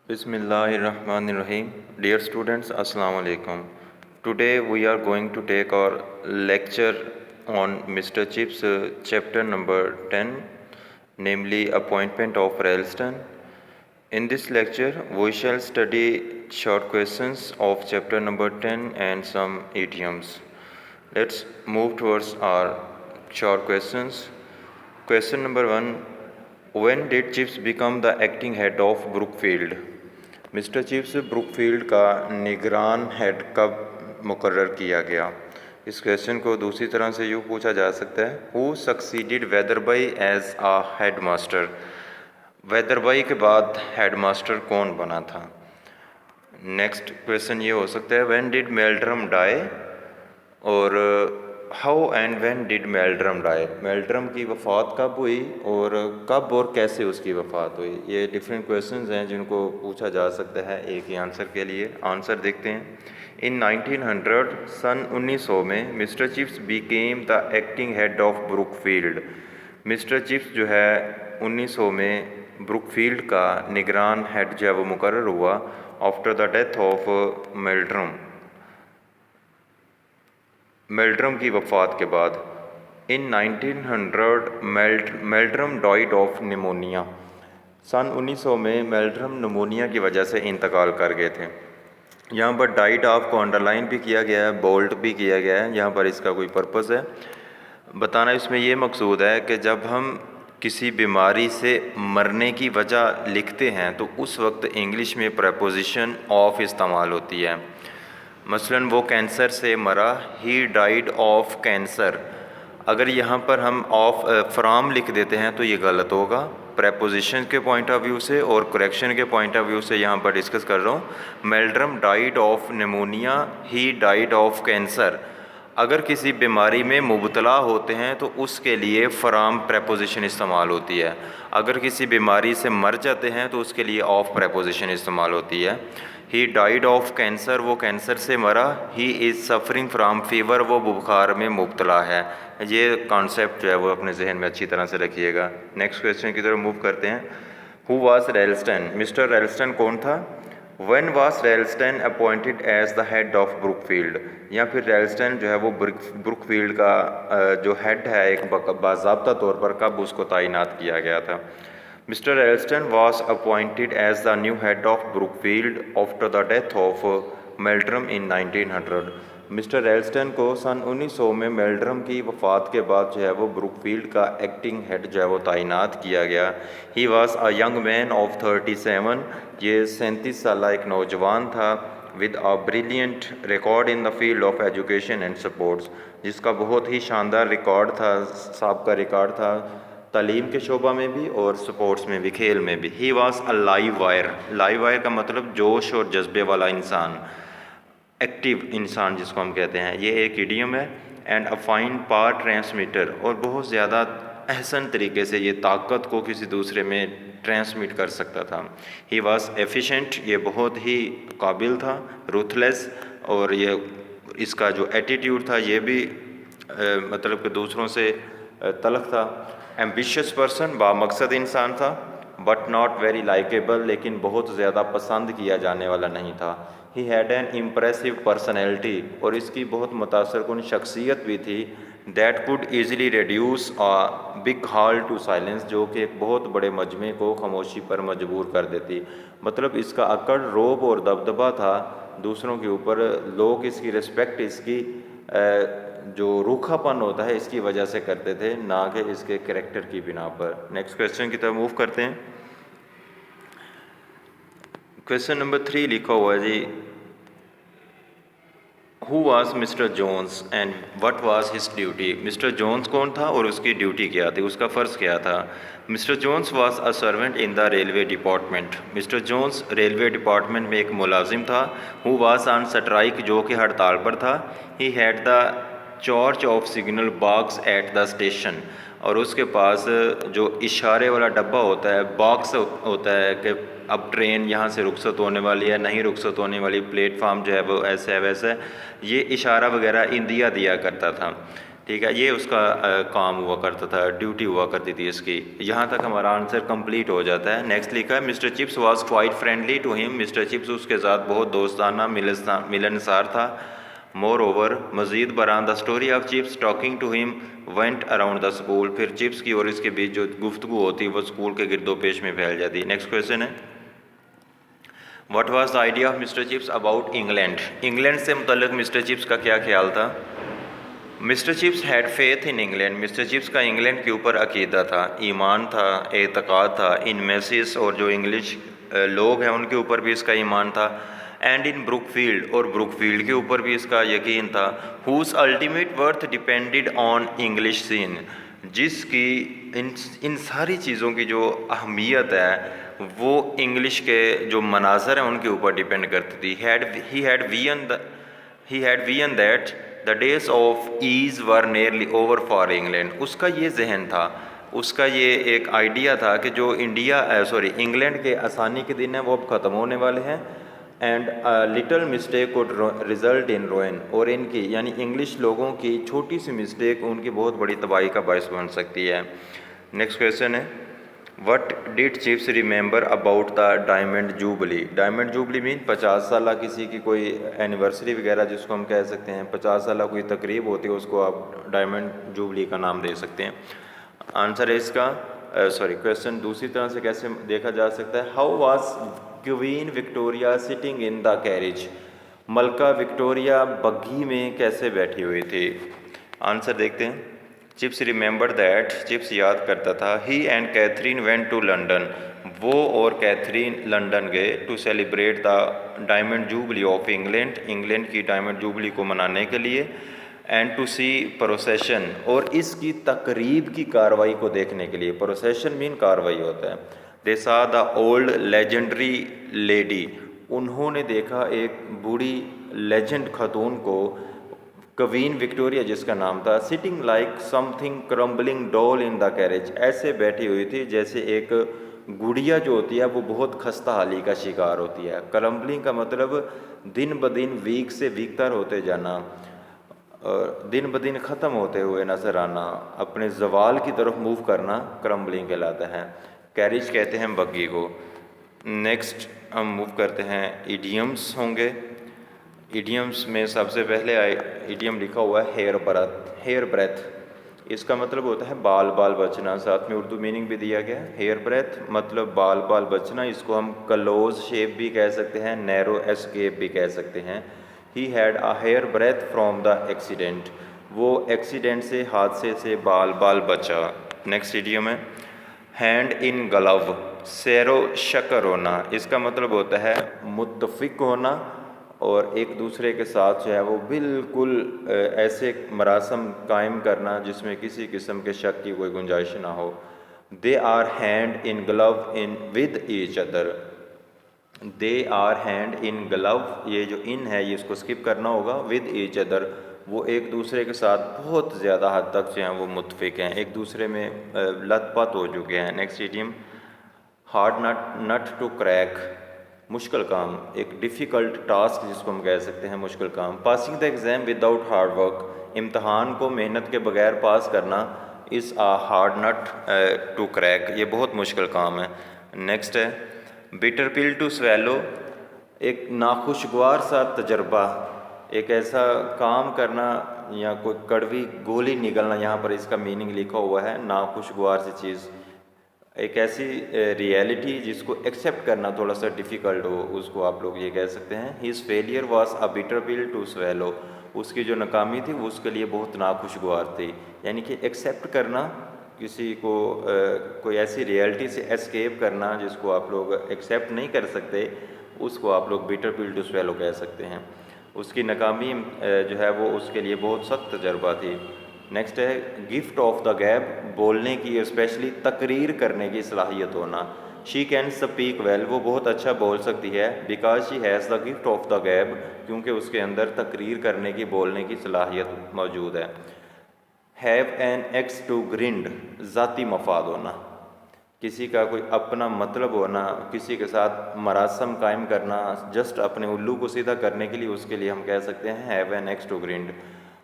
Bismillahirrahmanirrahim. Dear students, Assalamu alaikum. Today we are going to take our lecture on Mr. Chip's chapter number 10, namely Appointment of Ralston. In this lecture, we shall study short questions of chapter number 10 and some idioms. Let's move towards our short questions. Question number 1. When did Chips become the acting head of Brookfield? Mister chips Brookfield का निगरान head कब मुकर्रर किया गया? इस question को दूसरी तरह से यूँ पूछा जा सकता है, who succeeded Wetherby as a head master? Wetherby के बाद हेड मास्टर कौन बना था? नेक्स्ट क्वेश्चन ये हो सकता है, व्हेन डिड मेल्ड्रम डाई? और how and when did Meldrum die? Meldrum की वफ़ात कब हुई और कब और कैसे उसकी वफ़ात हुई? ये डिफरेंट क्वेश्चंस हैं जिनको पूछा जा सकता है एक ही आंसर के लिए। आंसर देखते हैं। इन 1900 सन 1900 में mister chips became the acting head of Brookfield. Mister chips जो है 1900 में ब्रुकफील्ड का निगरान हेड जो है वो मुकर्रर हुआ आफ्टर द डेथ ऑफ मेल्ड्रम। मेल्ड्रम की वफ़ात के बाद। इन 1900 मेल्ड्रम डाइड ऑफ निमोनिया। सन 1900 में मेल्ड्रम निमोनिया की वजह से इंतकाल कर गए थे। यहाँ पर डाइड ऑफ को अंडरलाइन भी किया गया है, बोल्ड भी किया गया है, यहाँ पर इसका कोई पर्पज़ है बताना। इसमें ये मकसूद है कि जब हम किसी बीमारी से मरने की वजह लिखते हैं तो उस वक्त इंग्लिश में प्रपोजिशन ऑफ इस्तेमाल होती है। मसलन वो कैंसर से मरा, ही डाइड ऑफ कैंसर। अगर यहाँ पर हम ऑफ फ्राम लिख देते हैं तो ये गलत होगा प्रेपोजिशन के पॉइंट ऑफ व्यू से और करेक्शन के पॉइंट ऑफ व्यू से यहाँ पर डिस्कस कर रहा हूँ। Meldrum died of pneumonia, he died of cancer. अगर किसी बीमारी में मुबतला होते हैं तो उसके लिए फ्राम प्रेपोजिशन इस्तेमाल होती है। अगर किसी बीमारी से मर जाते हैं तो उसके लिए ऑफ प्रेपोजिशन इस्तेमाल होती है। ही डाइड ऑफ कैंसर, वो कैंसर से मरा। He is suffering from fever, वो बुखार में मुबतला है। ये कॉन्सेप्ट जो है वो अपने जहन में अच्छी तरह से रखिएगा। नेक्स्ट क्वेश्चन की तरफ मूव करते हैं। Who was Ralston? Mister Ralston कौन था? When was Ralston appointed as the head of Brookfield? या फिर रेल्स्टन जो है वो ब्रुकफील्ड का जो हेड है एक बाज़ाब्ता तौर पर कब उसको तैनात किया गया था? Mr. Ralston was appointed as the new head of Brookfield after the death of Meldrum in 1900. Mister रेल्स्टन को सन 1900 में मेल्ड्रम की वफ़ात के बाद जो है वो ब्रुकफील्ड का एक्टिंग हेड जो है वो तैनात किया गया। He was a young man of 37। ये 37 साल एक नौजवान था with a brilliant record in the field of education and supports, जिसका बहुत ही शानदार रिकॉर्ड था, साहब का रिकॉर्ड था तालीम के शोबा में भी और स्पोर्ट्स में भी, खेल में भी। He was a live wire. Live wire का मतलब जोश और जज्बे वाला इंसान, एक्टिव इंसान जिसको हम कहते हैं। ये एक इडियम है। And a fine power transmitter, और बहुत ज़्यादा अहसन तरीके से ये ताकत को किसी दूसरे में ट्रांसमिट कर सकता था। ही वॉज एफिशिएंट, ये बहुत ही काबिल था। रूथलेस, और ये इसका जो एटीट्यूड था ये भी मतलब कि दूसरों से तलख था। एम्बिशियस पर्सन, बामकसद इंसान था। बट नॉट वेरी लाइकेबल, लेकिन बहुत ज़्यादा पसंद किया जाने वाला नहीं था। He had an impressive personality, और इसकी बहुत मुतासरकुन शख्सियत भी थी। That could easily reduce a big hall to silence, जो कि एक बहुत बड़े मजमे को खामोशी पर मजबूर कर देती। मतलब इसका अकड़, रोब और दबदबा था दूसरों के ऊपर। लोग इसकी रिस्पेक्ट, इसकी जो रूखापन होता है इसकी वजह से करते थे, ना कि इसके कैरेक्टर की बिना पर। नेक्स्ट क्वेश्चन की तरफ मूव करते हैं। क्वेश्चन नंबर 3 लिखा हुआ है जी, who was mister Jones and what was his duty? Mister Jones कौन था और उसकी ड्यूटी क्या थी, उसका फ़र्ज़ क्या था? Mr Jones was a servant in the railway department. Mr Jones railway department में एक मुलाजिम था। हु वाज ऑन स्ट्राइक, जो कि हड़ताल पर था। He had the charge of signal box at the station, और उसके पास जो इशारे वाला डब्बा होता है, बॉक्स होता है कि अब ट्रेन यहाँ से रुखसत होने वाली है, नहीं रुखसत होने वाली, प्लेटफार्म जो है वो ऐसा है वैसा है, ये इशारा वगैरह इंडिया दिया करता था। ठीक है, ये उसका काम हुआ करता था, ड्यूटी हुआ करती थी इसकी। यहाँ तक हमारा आंसर कंप्लीट हो जाता है। नेक्स्ट लिखा है mister Chips was quite friendly to him. Mister Chips उसके साथ बहुत दोस्ताना मिलनसार था। मोर ओवर मज़ीद बरान the story of Chips talking to him went around the school. फिर चिप्स की और इसके बीच जो गुफ्तगू होती वो स्कूल के गिरदोपेश में फैल जाती। नेक्स्ट क्वेश्चन है what was the idea of mister chips about England. England से मुतल्लिक मिस्टर चिप्स का क्या ख्याल था। Mister chips had faith in England. Mister chips का इंग्लैंड के ऊपर अकीदा था, ईमान था, एतक़ाद था। इन मैसिस और जो इंग्लिश लोग हैं उनके ऊपर भी इसका ईमान था। एंड इन ब्रुकफील्ड और ब्रुकफील्ड के ऊपर भी इसका यकीन था। Whose ultimate worth depended on English scene. जिसकी इन सारी चीज़ों की जो अहमियत है वो इंग्लिश के जो मनाज़र हैं उनके ऊपर डिपेंड करती थी। He had seen that the days of ease were nearly over for England. उसका ये जहन था, उसका ये एक आइडिया था कि जो इंग्लैंड के आसानी के दिन हैं वो अब ख़त्म होने वाले हैं। And little mistake could result in ruin. और इनकी यानी इंग्लिश लोगों की छोटी सी मिस्टेक उनकी बहुत बड़ी तबाही का बायस बन सकती है। नेक्स्ट क्वेश्चन है what did chips remember about the diamond Jubilee. Diamond Jubilee mean 50 साल किसी की कोई एनिवर्सरी वगैरह जिसको हम कह सकते हैं, 50 साल कोई तकरीब होती है उसको आप डायमंड जूबली का नाम दे सकते हैं। आंसर है इसका क्वेश्चन दूसरी तरह से कैसे देखा जा सकता है। How was queen Victoria sitting in the carriage. मलका विक्टोरिया बग्घी में कैसे बैठी हुई थी। आंसर देखते हैं। चिप्स रिमेंबर दैट, चिप्स याद करता था, he and Catherine went to London. वो और कैथरीन लंदन गए to celebrate the diamond jubilee of England. England की डायमंड जूबली को मनाने के लिए। एंड टू सी प्रोसेशन और इसकी तकरीब की कार्रवाई को देखने के लिए। प्रोसेशन मीन कार्रवाई होता है। दे सा द ओल्ड लेजेंडरी लेडी। उन्होंने देखा एक बूढ़ी लेजेंड खतून को, क्वीन विक्टोरिया जिसका नाम था, sitting like something crumbling doll in the carriage. ऐसे बैठी हुई थी जैसे एक गुड़िया जो होती है वो बहुत खस्ता हाली का शिकार होती है। क्रम्बलिंग का मतलब दिन ब दिन वीक से वीकतर होते जाना, और दिन ब दिन ख़त्म होते हुए नज़र आना, अपने जवाल की तरफ मूव करना क्रम्बलिंग कहलाता है। कैरिज कहते हैं बग्गी को। नेक्स्ट हम मूव करते हैं, इडियम्स होंगे। इडियम्स में सबसे पहले इडियम लिखा हुआ है हेयर ब्रेथ। इसका मतलब होता है बाल बाल बचना। साथ में उर्दू मीनिंग भी दिया गया है। हेयर ब्रेथ मतलब बाल बाल बचना। इसको हम क्लोज शेप भी कह सकते हैं, नैरो एस्केप भी कह सकते हैं। He had a hair breadth from the accident. वो एक्सीडेंट से, हादसे से बाल बाल बचा। नेक्स्ट इडियम है हैंड इन ग्लव, सैरो शकर होना। इसका मतलब होता है मुत्तफिक होना और एक दूसरे के साथ जो है वो बिल्कुल ऐसे मरासम कायम करना जिसमें किसी किस्म के शक की कोई गुंजाइश ना हो। They are hand in glove in with each other. They are hand in glove, ये जो इन है ये इसको स्किप करना होगा। विद ईच अदर, वो एक दूसरे के साथ बहुत ज़्यादा हद तक जो हैं वो मुत्फिक हैं, एक दूसरे में लतपत हो चुके हैं। Next idiom hard nut to crack, मुश्किल काम, एक डिफ़िकल्ट टास्क जिसको हम कह सकते हैं मुश्किल काम। Passing the exam without hard work, इम्तहान को मेहनत के बगैर पास करना is a hard nut to crack, ये बहुत मुश्किल काम है। नेक्स्ट है बिटर पिल टू स्वेलो, एक नाखुशगवार सा तजर्बा, एक ऐसा काम करना या कोई कड़वी गोली निकलना। यहाँ पर इसका मीनिंग लिखा हुआ है नाखुशगवार सी चीज़, एक ऐसी रियलिटी जिसको एक्सेप्ट करना थोड़ा सा डिफ़िकल्ट हो, उसको आप लोग ये कह सकते हैं। His failure was a bitter pill to swallow, उसकी जो नाकामी थी वो उसके लिए बहुत नाखुशगवार थी। यानी कि एक्सेप्ट करना किसी को, कोई ऐसी रियलिटी से एस्केप करना जिसको आप लोग एक्सेप्ट नहीं कर सकते, उसको आप लोग बिटर पिल टू स्वेलो कह सकते हैं। उसकी नाकामी जो है वो उसके लिए बहुत सख्त तजर्बा थी। नेक्स्ट है गिफ्ट ऑफ द गैब, बोलने की स्पेशली तकरीर करने की सलाहियत होना। शी कैन स्पीक वेल, वो बहुत अच्छा बोल सकती है। Because she has the gift of the गैब, क्योंकि उसके अंदर तकरीर करने की, बोलने की सलाहियत मौजूद है। Have an axe to grind, ज़ाती मफाद होना, किसी का कोई अपना मतलब होना, किसी के साथ मरासम कायम करना, जस्ट अपने उल्लू को सीधा करने के लिए, उसके लिए हम कह सकते हैं have an axe to grind.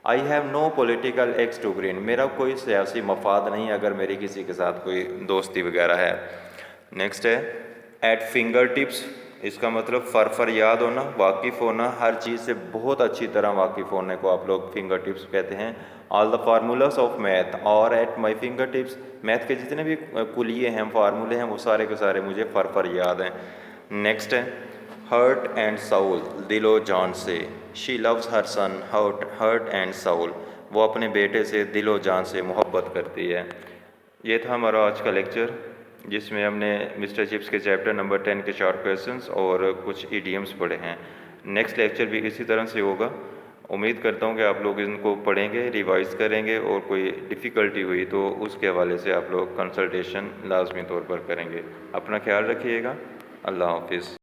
I have no political axe to grind, मेरा कोई सियासी मफाद नहीं अगर मेरी किसी के साथ कोई दोस्ती वगैरह है। नेक्स्ट है एट फिंगर टिप्स, इसका मतलब फर याद होना, वाकिफ़ होना, हर चीज़ से बहुत अच्छी तरह वाकिफ़ होने को आप लोग फिंगर टिप्स कहते हैं। All the formulas of math और at my finger tips, math के जितने भी कुलिये हैं, फार्मूले हैं, वो सारे के सारे मुझे फर याद हैं। नेक्स्ट है हर्ट एंड साउल, दिलो जान से, she loves her son heart and soul, वो अपने बेटे से दिलो जान से मोहब्बत करती है। ये था हमारा आज का लेक्चर, जिसमें हमने मिस्टर चिप्स के चैप्टर नंबर 10 के 4 क्वेश्चंस और कुछ ईडियम्स पढ़े हैं। नेक्स्ट लेक्चर भी इसी तरह से होगा। उम्मीद करता हूँ कि आप लोग इनको पढ़ेंगे, रिवाइज़ करेंगे और कोई डिफ़िकल्टी हुई तो उसके हवाले से आप लोग कंसल्टेशन लाजमी तौर पर करेंगे। अपना ख्याल रखिएगा। अल्लाह हाफिज़।